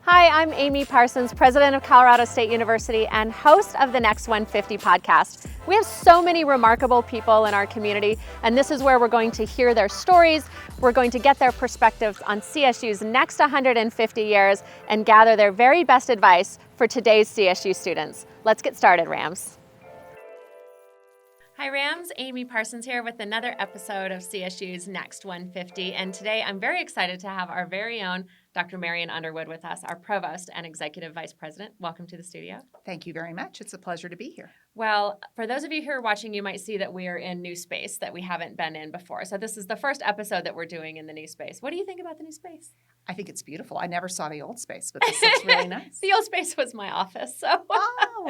Hi, I'm Amy Parsons, president of Colorado State University and host of the Next 150 podcast. We have so many remarkable people in our community, and this is where we're going to hear their stories. We're going to get their perspectives on CSU's next 150 years and gather their very best advice for today's CSU students. Let's get started, Rams. Hi Rams, Amy Parsons here with another episode of CSU's Next 150, and today I'm very excited to have our very own Dr. Marion Underwood with us, our Provost and Executive Vice President. Welcome to the studio. Thank you very much. It's a pleasure to be here. Well, for those of you who are watching, you might see that we are in new space that we haven't been in before. So this is the first episode that we're doing in the new space. What do you think about the new space? I think it's beautiful. I never saw the old space, but this looks really nice. The old space was my office. So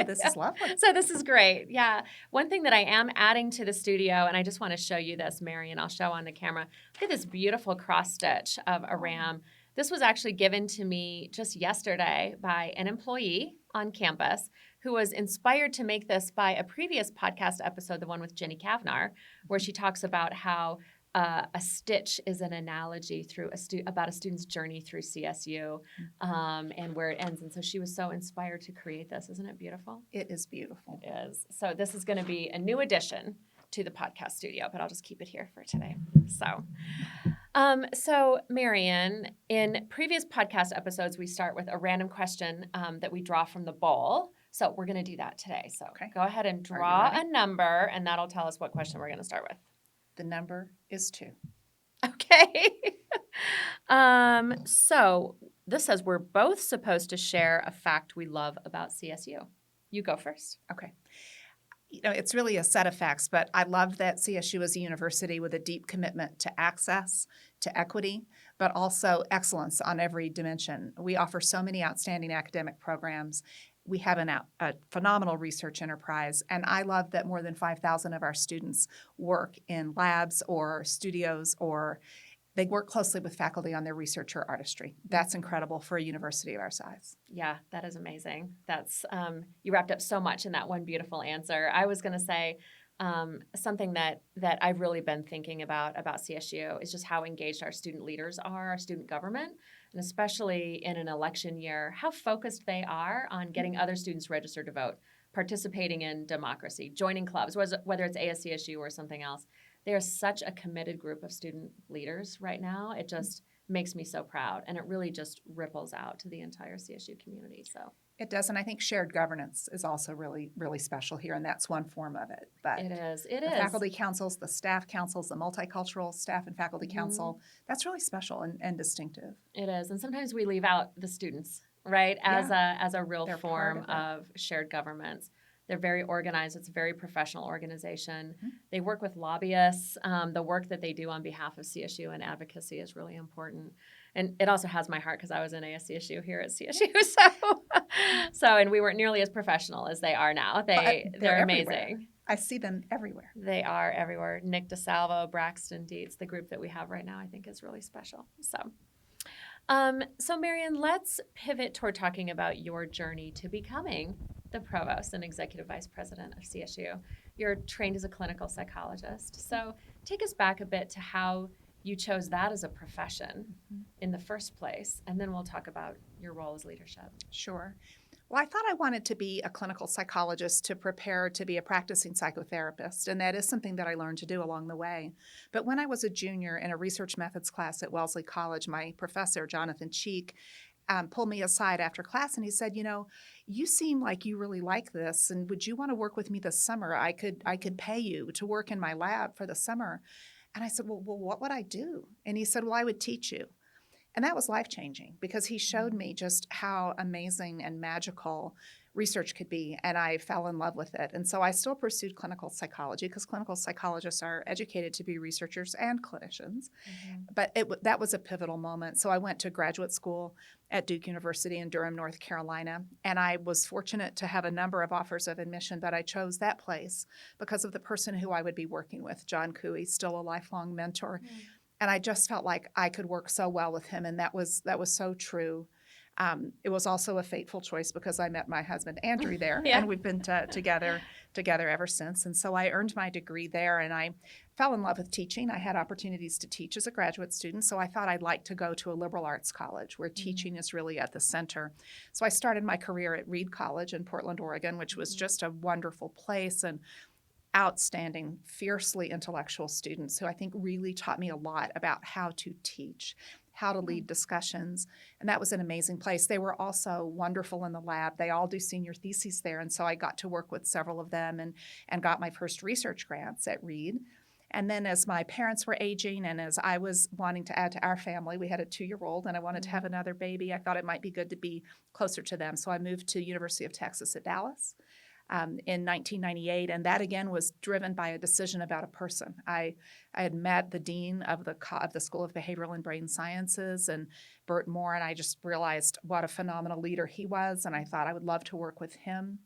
this is lovely. So this is great. Yeah. One thing that I am adding to the studio, and I just want to show you this, Marion, I'll show on the camera. Look at this beautiful cross stitch of a ram. This was actually given to me just yesterday by an employee on campus who was inspired to make this by a previous podcast episode, the one with Jenny Kavnar, where she talks about how a stitch is an analogy through about a student's journey through CSU and where it ends. And so she was so inspired to create this. Isn't it beautiful? It is beautiful. It is. So this is going to be a new addition to the podcast studio, but I'll just keep it here for today. So Marion, in previous podcast episodes, we start with a random question that we draw from the bowl. So we're going to do that today. So Go ahead and draw a number, and that'll tell us what question we're going to start with. The number is 2. Okay. So this says we're both supposed to share a fact we love about CSU. You go first. Okay. It's really a set of facts, but I love that CSU is a university with a deep commitment to access, to equity, but also excellence on every dimension. We offer so many outstanding academic programs. We have a phenomenal research enterprise, and I love that more than 5,000 of our students work in labs or studios, or they work closely with faculty on their research or artistry. That's incredible for a university of our size. Yeah, that is amazing. That's you wrapped up so much in that one beautiful answer. I was going to say something that I've really been thinking about CSU is just how engaged our student leaders are, our student government, and especially in an election year, how focused they are on getting other students registered to vote, participating in democracy, joining clubs, whether it's ASCSU or something else. They are such a committed group of student leaders right now. It just makes me so proud, and it really just ripples out to the entire CSU community. So it does, and I think shared governance is also really, really special here, and that's one form of it. But it is. The faculty councils, the staff councils, the multicultural staff and faculty council, that's really special and distinctive. It is, and sometimes we leave out the students, right, as a real form of shared governance. They're very organized. It's a very professional organization. Mm-hmm. They work with lobbyists. The work that they do on behalf of CSU and advocacy is really important. And it also has my heart because I was in ASCSU here at CSU. And we weren't nearly as professional as they are now. They're amazing. Everywhere. I see them everywhere. They are everywhere. Nick DeSalvo, Braxton Dietz, the group that we have right now, I think is really special. So Marion, let's pivot toward talking about your journey to becoming the Provost and Executive Vice President of CSU. You're trained as a clinical psychologist. So take us back a bit to how you chose that as a profession in the first place, and then we'll talk about your role as leadership. Sure. Well, I thought I wanted to be a clinical psychologist to prepare to be a practicing psychotherapist, and that is something that I learned to do along the way. But when I was a junior in a research methods class at Wellesley College, my professor, Jonathan Cheek, pulled me aside after class, and he said, you seem like you really like this, and would you want to work with me this summer? I could pay you to work in my lab for the summer. And I said, well, what would I do? And he said, well, I would teach you. And that was life-changing because he showed me just how amazing and magical research could be, and I fell in love with it. And so I still pursued clinical psychology because clinical psychologists are educated to be researchers and clinicians. Mm-hmm. But that was a pivotal moment. So I went to graduate school at Duke University in Durham, North Carolina, and I was fortunate to have a number of offers of admission, but I chose that place because of the person who I would be working with, John Cooey, still a lifelong mentor. Mm-hmm. And I just felt like I could work so well with him, and that was so true. It was also a fateful choice because I met my husband Andrew there, Yeah. and we've been together ever since. And so I earned my degree there, and I fell in love with teaching. I had opportunities to teach as a graduate student, so I thought I'd like to go to a liberal arts college where teaching is really at the center. So I started my career at Reed College in Portland, Oregon, which was just a wonderful place and outstanding, fiercely intellectual students who I think really taught me a lot about how to teach, how to lead discussions. And that was an amazing place. They were also wonderful in the lab. They all do senior theses there. And so I got to work with several of them and got my first research grants at Reed. And then as my parents were aging and as I was wanting to add to our family, we had a 2-year-old and I wanted to have another baby. I thought it might be good to be closer to them. So I moved to University of Texas at Dallas. In 1998, and that again was driven by a decision about a person. I had met the dean of the School of Behavioral and Brain Sciences, and Bert Moore, and I just realized what a phenomenal leader he was, and I thought I would love to work with him.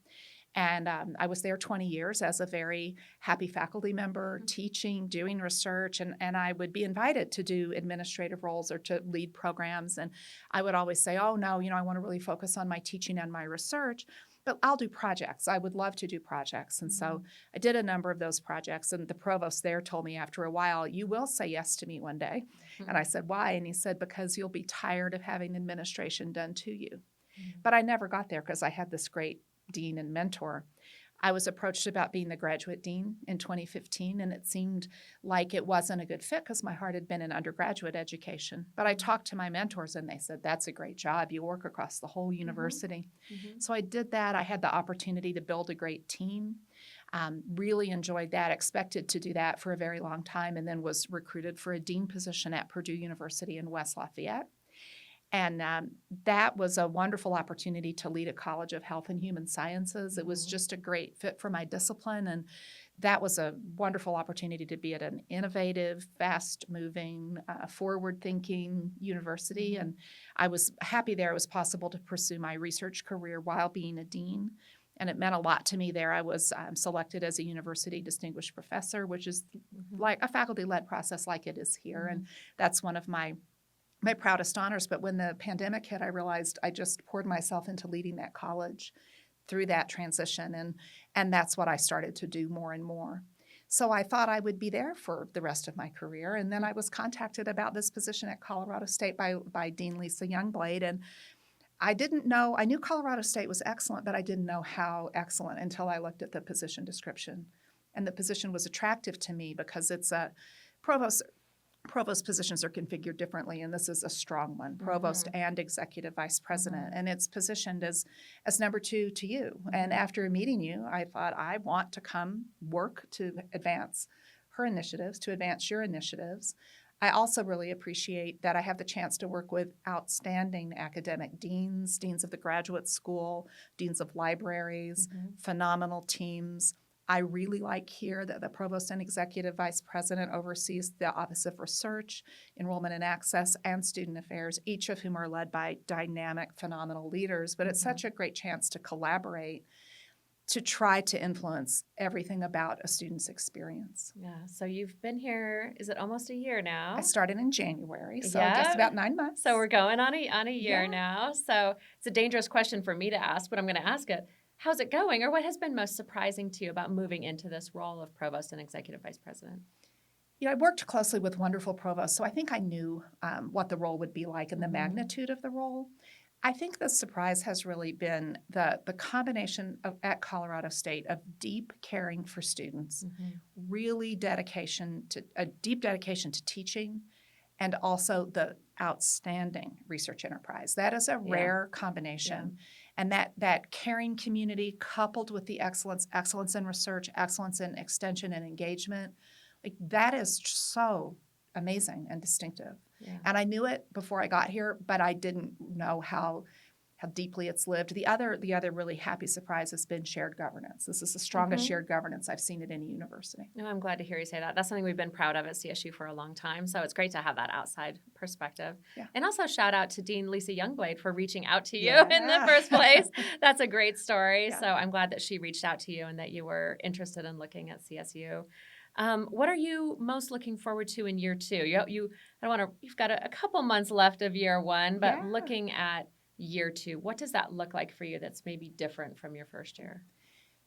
And I was there 20 years as a very happy faculty member, teaching, doing research, and I would be invited to do administrative roles or to lead programs. And I would always say, oh, no, I want to really focus on my teaching and my research, but I'll do projects. I would love to do projects. And so I did a number of those projects, and the provost there told me after a while, you will say yes to me one day. And I said, why? And he said, because you'll be tired of having administration done to you. But I never got there because I had this great dean and mentor. I was approached about being the graduate dean in 2015, and it seemed like it wasn't a good fit because my heart had been in undergraduate education. But I talked to my mentors, and they said, that's a great job. You work across the whole university. So I did that. I had the opportunity to build a great team. Really enjoyed that, expected to do that for a very long time, and then was recruited for a dean position at Purdue University in West Lafayette. And that was a wonderful opportunity to lead a College of Health and Human Sciences. It was just a great fit for my discipline. And that was a wonderful opportunity to be at an innovative, fast-moving, forward-thinking university. And I was happy there it was possible to pursue my research career while being a dean. And it meant a lot to me there. I was selected as a university distinguished professor, which is like a faculty-led process like it is here. And that's one of my proudest honors. But when the pandemic hit, I realized I just poured myself into leading that college through that transition. And that's what I started to do more and more. So I thought I would be there for the rest of my career. And then I was contacted about this position at Colorado State by Dean Lisa Youngblade. And I didn't know, I knew Colorado State was excellent, but I didn't know how excellent until I looked at the position description. And the position was attractive to me because it's a Provost positions are configured differently, and this is a strong one, provost and executive vice president, and it's positioned as number 2 to you. And after meeting you, I thought, I want to come work to advance her initiatives, to advance your initiatives. I also really appreciate that I have the chance to work with outstanding academic deans of the graduate school, deans of libraries, phenomenal teams. I really like here that the provost and executive vice president oversees the Office of Research, Enrollment and Access, and Student Affairs, each of whom are led by dynamic, phenomenal leaders. But it's such a great chance to collaborate to try to influence everything about a student's experience. Yeah, so you've been here, is it almost a year now? I started in January, so just about 9 months. So we're going on a year now. So it's a dangerous question for me to ask, but I'm going to ask it. How's it going, or what has been most surprising to you about moving into this role of provost and executive vice president? I worked closely with wonderful provosts, so I think I knew what the role would be like and the magnitude of the role. I think the surprise has really been the combination at Colorado State of deep caring for students, really a deep dedication to teaching, and also the outstanding research enterprise. That is a rare combination. And that caring community coupled with the excellence in research, excellence in extension and engagement, like that is so amazing and distinctive. Yeah. And I knew it before I got here, but I didn't know how deeply it's lived. The other really happy surprise has been shared governance. This is the strongest shared governance I've seen at any university. No, I'm glad to hear you say that. That's something we've been proud of at CSU for a long time. So it's great to have that outside perspective. Yeah. And also shout out to Dean Lisa Youngblade for reaching out to you in the first place. That's a great story. Yeah. So I'm glad that she reached out to you and that you were interested in looking at CSU. What are you most looking forward to in year 2? You've got a couple months left of year 1, but looking at year 2, what does that look like for you that's maybe different from your first year?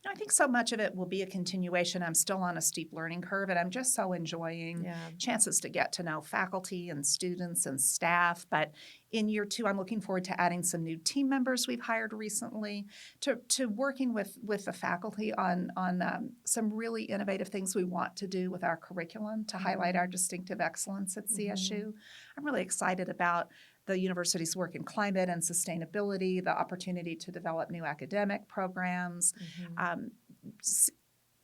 I think so much of it will be a continuation. I'm still on a steep learning curve, and I'm just so enjoying Yeah. chances to get to know faculty and students and staff. But in year 2, I'm looking forward to adding some new team members we've hired recently, to working with the faculty on some really innovative things we want to do with our curriculum to highlight our distinctive excellence at CSU. I'm really excited about the university's work in climate and sustainability, the opportunity to develop new academic programs.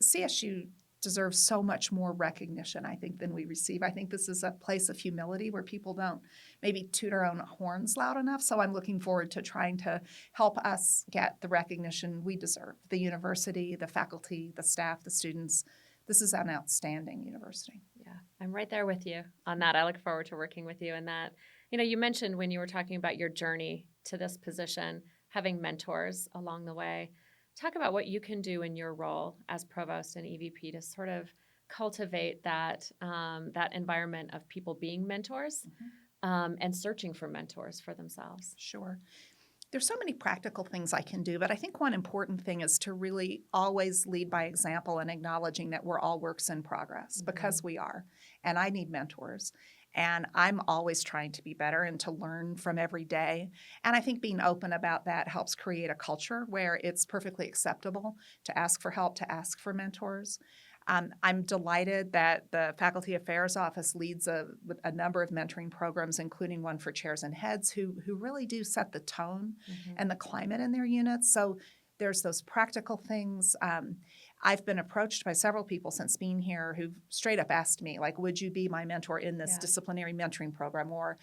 CSU deserves so much more recognition, I think, than we receive. I think this is a place of humility where people don't maybe toot our own horns loud enough. So I'm looking forward to trying to help us get the recognition we deserve. The university, the faculty, the staff, the students. This is an outstanding university. Yeah, I'm right there with you on that. I look forward to working with you in that. You mentioned when you were talking about your journey to this position, having mentors along the way. Talk about what you can do in your role as provost and EVP to sort of cultivate that environment of people being mentors and searching for mentors for themselves. Sure. There's so many practical things I can do, but I think one important thing is to really always lead by example and acknowledging that we're all works in progress because we are. And I need mentors. And I'm always trying to be better and to learn from every day. And I think being open about that helps create a culture where it's perfectly acceptable to ask for help, to ask for mentors. I'm delighted that the Faculty Affairs Office leads a number of mentoring programs, including one for chairs and heads who really do set the tone and the climate in their units. So there's those practical things. I've been approached by several people since being here who've straight up asked me, like, would you be my mentor in this disciplinary mentoring program? Or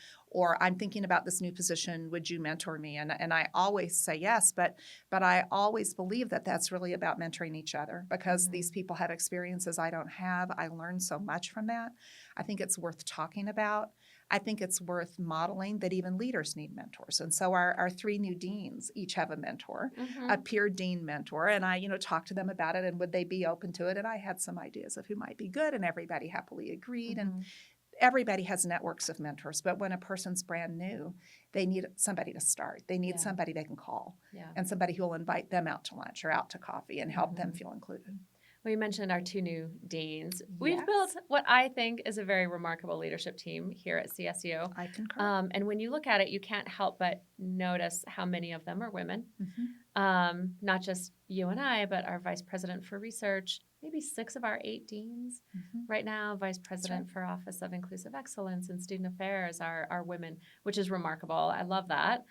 I'm thinking about this new position, would you mentor me? And I always say yes, but I always believe that that's really about mentoring each other because these people have experiences I don't have. I learn so much from that. I think it's worth talking about. I think it's worth modeling that even leaders need mentors. And so our 3 new deans each have a mentor, a peer dean mentor. And I, talked to them about it and would they be open to it? And I had some ideas of who might be good and everybody happily agreed. And everybody has networks of mentors. But when a person's brand new, they need somebody to start. They need somebody they can call and somebody who will invite them out to lunch or out to coffee and help them feel included. Well, you mentioned our 2 new deans. We've built what I think is a very remarkable leadership team here at CSU. I concur. And when you look at it, you can't help but notice how many of them are women. Not just you and I, but our vice president for research, maybe 6 of our 8 deans right now, vice president for Office of Inclusive Excellence and Student Affairs are women, which is remarkable. I love that.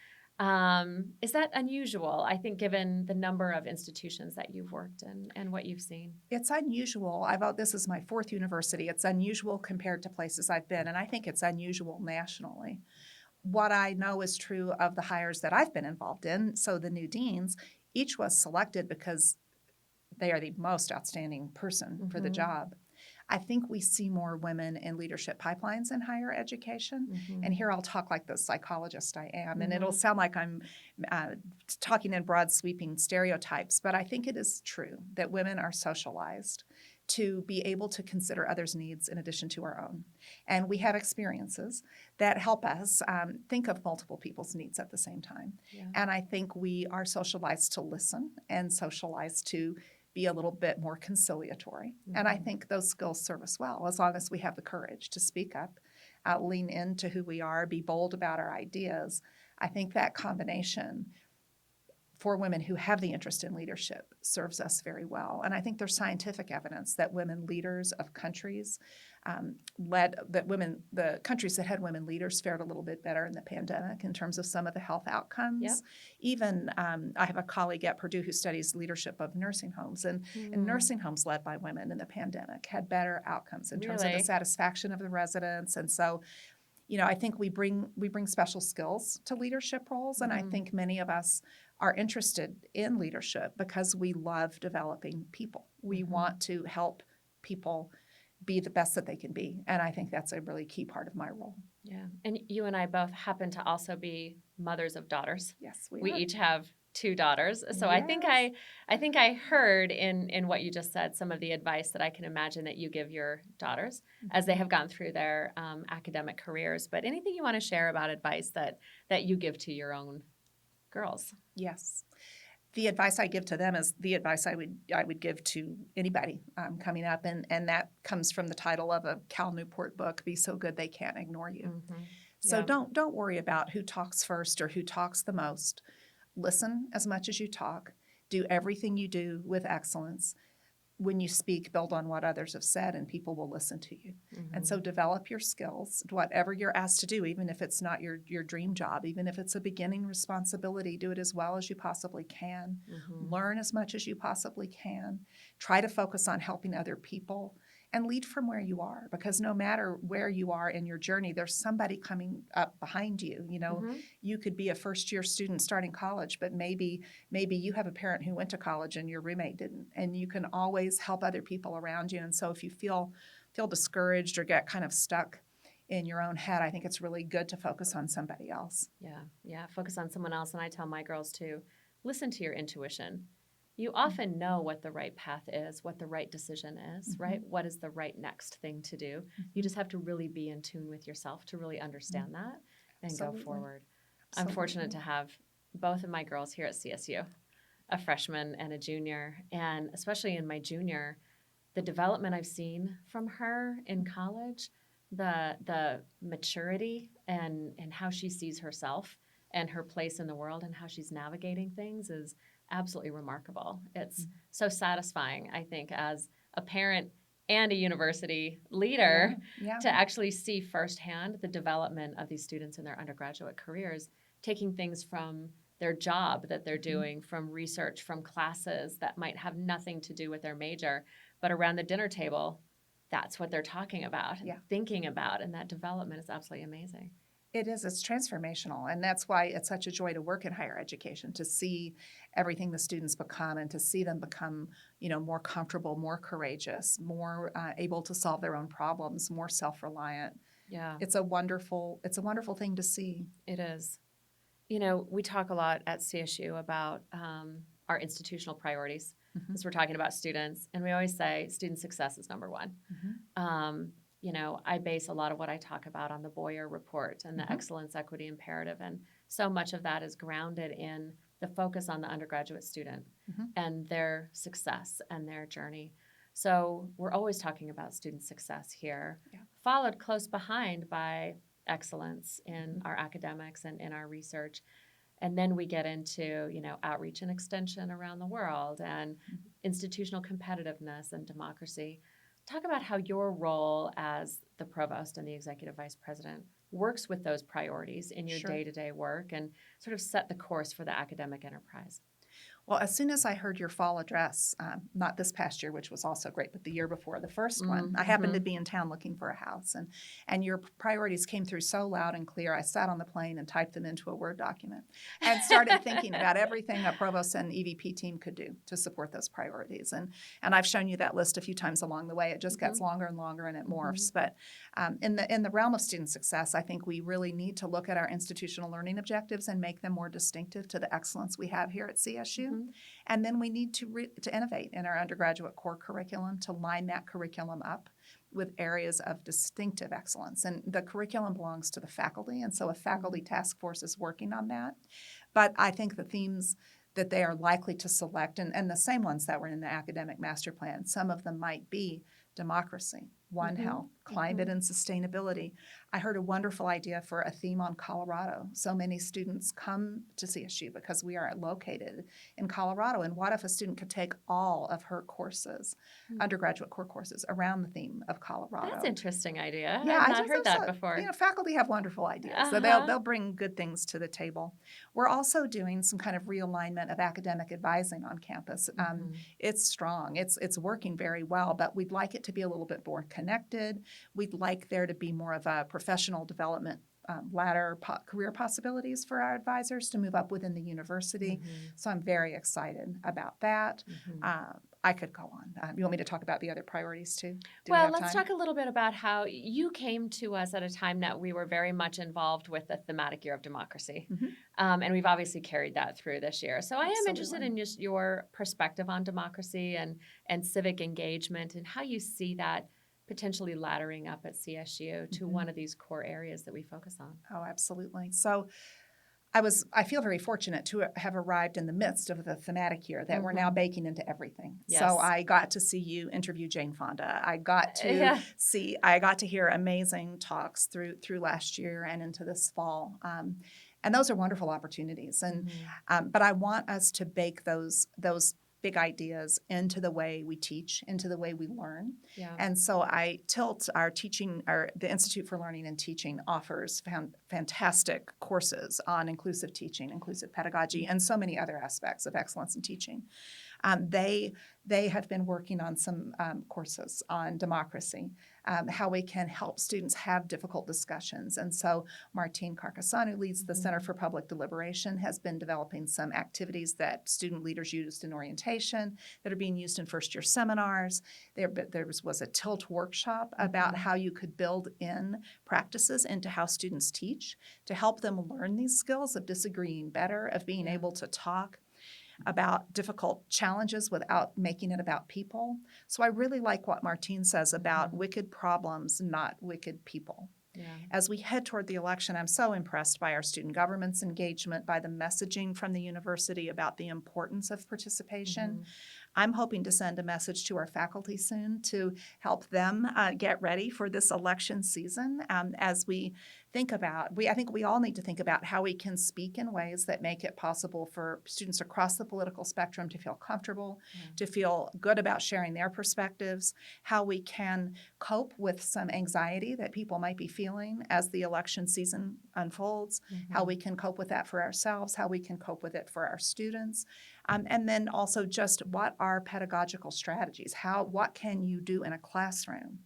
Is that unusual, I think, given the number of institutions that you've worked in and what you've seen? It's unusual. This is my 4th university. It's unusual compared to places I've been, and I think it's unusual nationally. What I know is true of the hires that I've been involved in, so the new deans, each was selected because they are the most outstanding person for the job. I think we see more women in leadership pipelines in higher education. And here I'll talk like the psychologist I am. And it'll sound like I'm talking in broad sweeping stereotypes, but I think it is true that women are socialized to be able to consider others' needs in addition to our own. And we have experiences that help us think of multiple people's needs at the same time. And I think we are socialized to listen and socialized to be a little bit more conciliatory. And I think those skills serve us well as long as we have the courage to speak up, lean into who we are, be bold about our ideas. I think that combination for women who have the interest in leadership serves us very well. And I think there's scientific evidence that women leaders of countries the countries that had women leaders fared a little bit better in the pandemic in terms of some of the health outcomes. Even I have a colleague at Purdue who studies leadership of nursing homes, and nursing homes led by women in the pandemic had better outcomes in terms of the satisfaction of the residents. And so, I think we bring special skills to leadership roles, and I think many of us are interested in leadership because we love developing people. We want to help people be the best that they can be, and I think that's a really key part of my role. Yeah, and you and I both happen to also be mothers of daughters. Yes, we each have 2 daughters. So I think I heard in what you just said some of the advice that I can imagine that you give your daughters as they have gone through their academic careers. But anything you want to share about advice that you give to your own girls? Yes. The advice I give to them is the advice I would give to anybody coming up, and that comes from the title of a Cal Newport book, "Be So Good They Can't Ignore You." Mm-hmm. So Yeah. don't worry about who talks first or who talks the most. Listen as much as you talk. Do everything you do with excellence. When you speak, build on what others have said, and people will listen to you. Mm-hmm. And so develop your skills, whatever you're asked to do, even if it's not your dream job, even if it's a beginning responsibility, do it as well as you possibly can. Mm-hmm. Learn as much as you possibly can. Try to focus on helping other people and lead from where you are, because no matter where you are in your journey, there's somebody coming up behind you. Mm-hmm. You could be a first-year student starting college, but maybe you have a parent who went to college and your roommate didn't, and you can always help other people around you. And so if you feel discouraged or get kind of stuck in your own head, I think it's really good to focus on somebody else. Yeah. Focus on someone else. And I tell my girls to listen to your intuition. You often know what the right path is, what the right decision is, right? What is the right next thing to do? You just have to really be in tune with yourself to really understand that and Absolutely. go forward. Absolutely. I'm fortunate to have both of my girls here at CSU, a freshman and a junior. And especially in my junior, the development I've seen from her in college, the maturity and how she sees herself and her place in the world and how she's navigating things is absolutely remarkable. It's so satisfying, I think, as a parent and a university leader Yeah. to actually see firsthand the development of these students in their undergraduate careers, taking things from their job that they're doing, from research, from classes that might have nothing to do with their major, but around the dinner table, that's what they're talking about and thinking about, and that development is absolutely amazing. It is. It's transformational, and that's why it's such a joy to work in higher education, to see everything the students become and to see them become, more comfortable, more courageous, more able to solve their own problems, more self-reliant. Yeah. It's a wonderful thing to see. It is. We talk a lot at CSU about our institutional priorities as we're talking about students, and we always say student success is number one. I base a lot of what I talk about on the Boyer report and the excellence equity imperative, and so much of that is grounded in the focus on the undergraduate student and their success and their journey. So we're always talking about student success here, followed close behind by excellence in our academics and in our research. And then we get into, outreach and extension around the world and institutional competitiveness and democracy. Talk about how your role as the provost and the executive vice president works with those priorities in your day-to-day work and sort of set the course for the academic enterprise. Well, as soon as I heard your fall address, not this past year, which was also great, but the year before, the first one, I happened to be in town looking for a house, and your priorities came through so loud and clear. I sat on the plane and typed them into a Word document and started thinking about everything a provost and EVP team could do to support those priorities. And I've shown you that list a few times along the way. It just gets longer and longer, and it morphs. But in the realm of student success, I think we really need to look at our institutional learning objectives and make them more distinctive to the excellence we have here at CSU. And then we need to innovate in our undergraduate core curriculum to line that curriculum up with areas of distinctive excellence. And the curriculum belongs to the faculty, and so a faculty task force is working on that. But I think the themes that they are likely to select, and the same ones that were in the academic master plan, some of them might be democracy, One Health, climate and sustainability. I heard a wonderful idea for a theme on Colorado. So many students come to CSU because we are located in Colorado. And what if a student could take all of her courses, undergraduate core courses, around the theme of Colorado? That's an interesting idea. Yeah, I've not heard that before. Faculty have wonderful ideas. So they'll bring good things to the table. We're also doing some kind of realignment of academic advising on campus. It's strong. It's working very well, but we'd like it to be a little bit more connected. We'd like there to be more of a professional development ladder career possibilities for our advisors to move up within the university. So I'm very excited about that. I could go on. You want me to talk about the other priorities too? Well, let's talk a little bit about how you came to us at a time that we were very much involved with the thematic year of democracy. And we've obviously carried that through this year. So I am interested in just your perspective on democracy and civic engagement and how you see that potentially laddering up at CSU to one of these core areas that we focus on. Oh, absolutely. So I feel very fortunate to have arrived in the midst of the thematic year that we're now baking into everything. Yes. So I got to see you interview Jane Fonda. I got to Yeah. I got to hear amazing talks through last year and into this fall. And those are wonderful opportunities. And but I want us to bake those big ideas into the way we teach, into the way we learn. Yeah. And so the Institute for Learning and Teaching offers fantastic courses on inclusive teaching, inclusive pedagogy, and so many other aspects of excellence in teaching. They have been working on some courses on democracy, how we can help students have difficult discussions. And so Martine Carcassonne, who leads the Center for Public Deliberation, has been developing some activities that student leaders used in orientation that are being used in first-year seminars. There was a TILT workshop about how you could build in practices into how students teach to help them learn these skills of disagreeing better, of being able to talk about difficult challenges without making it about people. So I really like what Martine says about wicked problems, not wicked people. Yeah. As we head toward the election, I'm so impressed by our student government's engagement, by the messaging from the university about the importance of participation. I'm hoping to send a message to our faculty soon to help them get ready for this election season as we think about, I think we all need to think about how we can speak in ways that make it possible for students across the political spectrum to feel comfortable, to feel good about sharing their perspectives, how we can cope with some anxiety that people might be feeling as the election season unfolds, how we can cope with that for ourselves, how we can cope with it for our students. And then also just what are pedagogical strategies? What can you do in a classroom?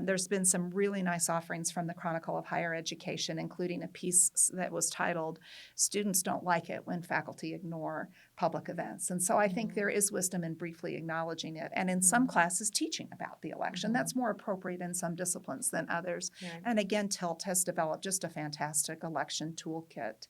There's been some really nice offerings from the Chronicle of Higher Education, including a piece that was titled, "Students Don't Like It When Faculty Ignore Public Events." And so I think there is wisdom in briefly acknowledging it. And in some classes, teaching about the election. That's more appropriate in some disciplines than others. Right. And again, TILT has developed just a fantastic election toolkit.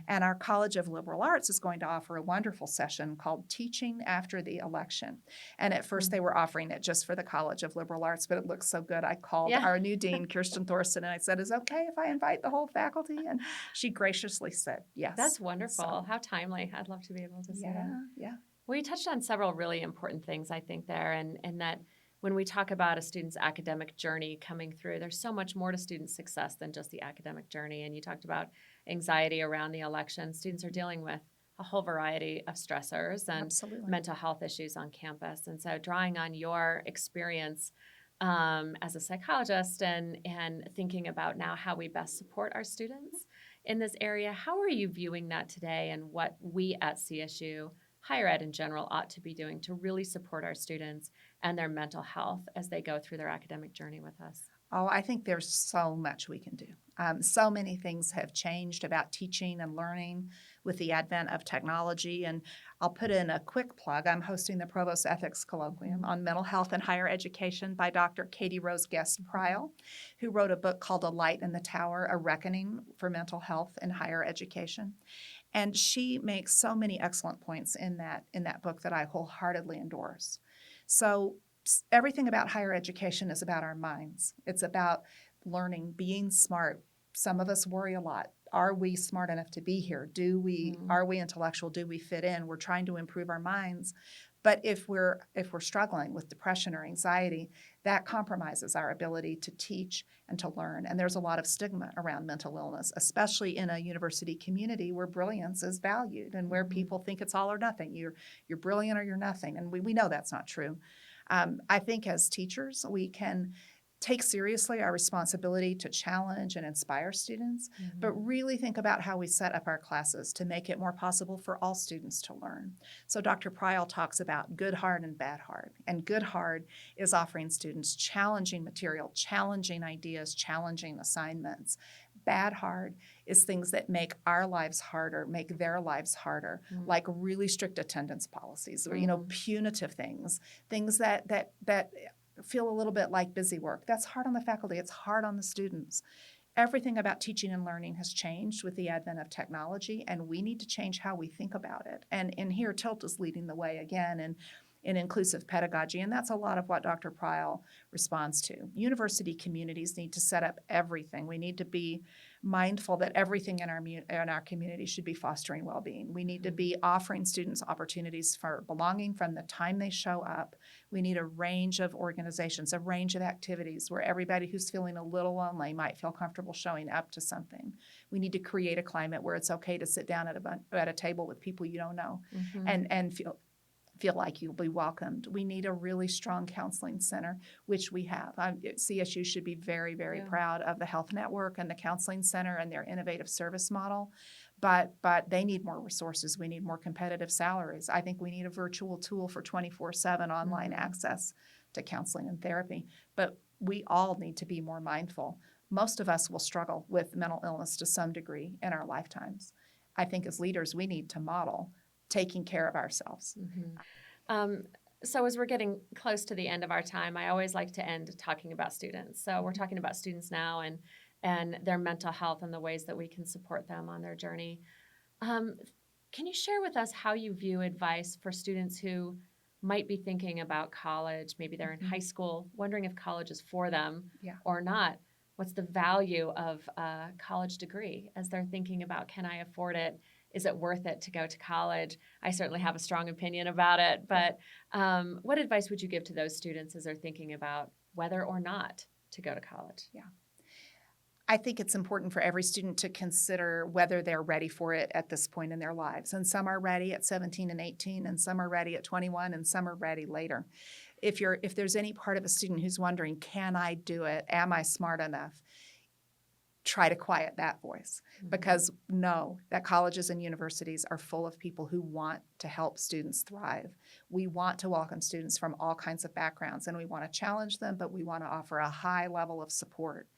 And our College of Liberal Arts is going to offer a wonderful session called Teaching After the Election. And at first they were offering it just for the College of Liberal Arts, but it looks so good. I called our new dean, Kirsten Thorson, and I said, "Is it okay if I invite the whole faculty?" And she graciously said yes. That's wonderful. So, How timely. I'd love to be able to see that. yeah. Well, you touched on several really important things, I think, there, and that when we talk about a student's academic journey coming through, there's so much more to student success than just the academic journey. And you talked about anxiety around the election. Students are dealing with a whole variety of stressors and mental health issues on campus. And so drawing on your experience as a psychologist and thinking about now how we best support our students in this area, how are you viewing that today and what we at CSU, higher ed in general, ought to be doing to really support our students and their mental health as they go through their academic journey with us? Oh, I think there's so much we can do. So many things have changed about teaching and learning with the advent of technology. And I'll put in a quick plug. I'm hosting the Provost Ethics Colloquium on mental health and higher education by Dr. Katie Rose Guest-Pryal, who wrote a book called A Light in the Tower, A Reckoning for Mental Health in Higher Education. And she makes so many excellent points in that book that I wholeheartedly endorse. So everything about higher education is about our minds. It's about learning, being smart. Some of us worry a lot. Are we smart enough to be here? Are we intellectual? Do we fit in? We're trying to improve our minds. But if we're struggling with depression or anxiety, that compromises our ability to teach and to learn. And there's a lot of stigma around mental illness, especially in a university community where brilliance is valued and where people think it's all or nothing. You're brilliant or you're nothing. And we know that's not true. I think as teachers, we can take seriously our responsibility to challenge and inspire students, but really think about how we set up our classes to make it more possible for all students to learn. So Dr. Pryal talks about good hard and bad hard. And good hard is offering students challenging material, challenging ideas, challenging assignments. Bad hard is things that make our lives harder, make their lives harder, like really strict attendance policies or, punitive things that feel a little bit like busy work. That's hard on the faculty. It's hard on the students. Everything about teaching and learning has changed with the advent of technology, and we need to change how we think about it. And here, TILT is leading the way again in inclusive pedagogy, and that's a lot of what Dr. Pryal responds to. University communities need to set up everything. We need to be mindful that everything in our community should be fostering well-being. We need to be offering students opportunities for belonging from the time they show up. We need a range of organizations, a range of activities where everybody who's feeling a little lonely might feel comfortable showing up to something. We need to create a climate where it's okay to sit down at a table with people you don't know and feel like you'll be welcomed. We need a really strong counseling center, which we have. CSU should be very, very proud of the health network and the counseling center and their innovative service model, but they need more resources. We need more competitive salaries. I think we need a virtual tool for 24/7 online access to counseling and therapy, but we all need to be more mindful. Most of us will struggle with mental illness to some degree in our lifetimes. I think as leaders, we need to model taking care of ourselves. So as we're getting close to the end of our time, I always like to end talking about students. So we're talking about students now and their mental health and the ways that we can support them on their journey. Can you share with us how you view advice for students who might be thinking about college? Maybe they're in high school, wondering if college is for them or not. What's the value of a college degree as they're thinking about, can I afford it? Is it worth it to go to college? I certainly have a strong opinion about it, but what advice would you give to those students as they're thinking about whether or not to go to college? Yeah. I think it's important for every student to consider whether they're ready for it at this point in their lives. And some are ready at 17 and 18, and some are ready at 21, and some are ready later. If there's any part of a student who's wondering, can I do it? Am I smart enough? Try to quiet that voice, because know that colleges and universities are full of people who want to help students thrive. We want to welcome students from all kinds of backgrounds, and we want to challenge them, but we want to offer a high level of support.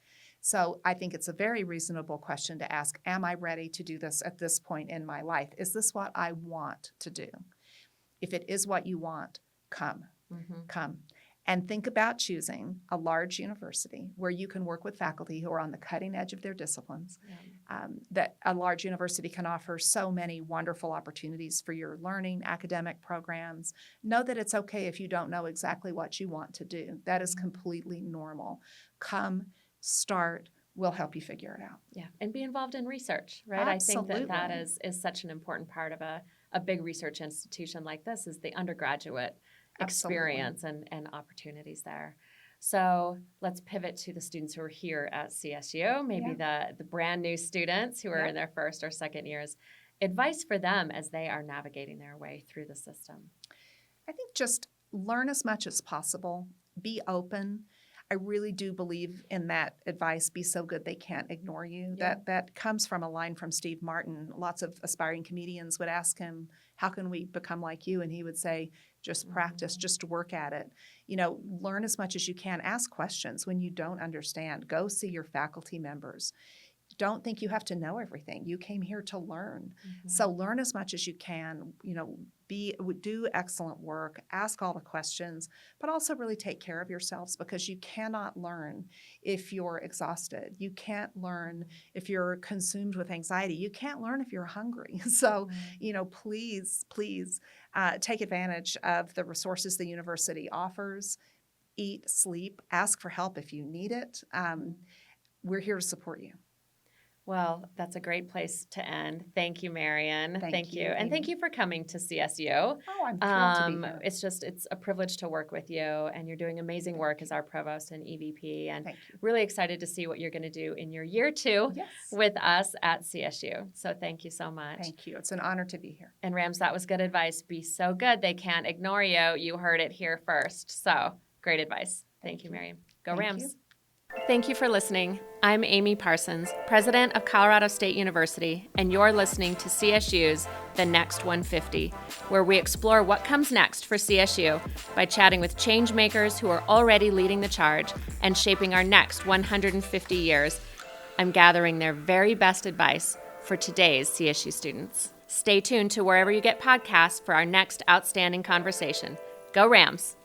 So I think it's a very reasonable question to ask, am I ready to do this at this point in my life? Is this what I want to do? If it is what you want, come. And think about choosing a large university where you can work with faculty who are on the cutting edge of their disciplines. That a large university can offer so many wonderful opportunities for your learning, academic programs. Know that it's okay if you don't know exactly what you want to do. That is completely normal. Come, start. We'll help you figure it out. Yeah, and be involved in research, right? Absolutely. I think that is such an important part of a big research institution like this is the undergraduate experience and opportunities there. So let's pivot to the students who are here at CSU, maybe the brand new students who are in their first or second years. Advice for them as they are navigating their way through the system. I think just learn as much as possible. Be open. I really do believe in that advice, be so good they can't ignore you. That comes from a line from Steve Martin. Lots of aspiring comedians would ask him, how can we become like you? And he would say, just practice, just work at it. Learn as much as you can. Ask questions when you don't understand. Go see your faculty members. Don't think you have to know everything. You came here to learn. So learn as much as you can, do excellent work, ask all the questions, but also really take care of yourselves, because you cannot learn if you're exhausted. You can't learn if you're consumed with anxiety. You can't learn if you're hungry. So, please take advantage of the resources the university offers. Eat, sleep, ask for help if you need it. We're here to support you. Well, that's a great place to end. Thank you, Marion. Thank you. And thank you for coming to CSU. Oh, I'm thrilled to be here. It's a privilege to work with you, and you're doing amazing work as our Provost and EVP, and Thank you. really excited to see what you're going to do in your year 2 with us at CSU. So thank you so much. Thank you. It's an honor to be here. And Rams, that was good advice. Be so good they can't ignore you. You heard it here first. So great advice. Thank you, Marion. Go Rams. You. Thank you for listening. I'm Amy Parsons, president of Colorado State University, and you're listening to CSU's The Next 150, where we explore what comes next for CSU by chatting with change makers who are already leading the charge and shaping our next 150 years. I'm gathering their very best advice for today's CSU students. Stay tuned to wherever you get podcasts for our next outstanding conversation. Go Rams!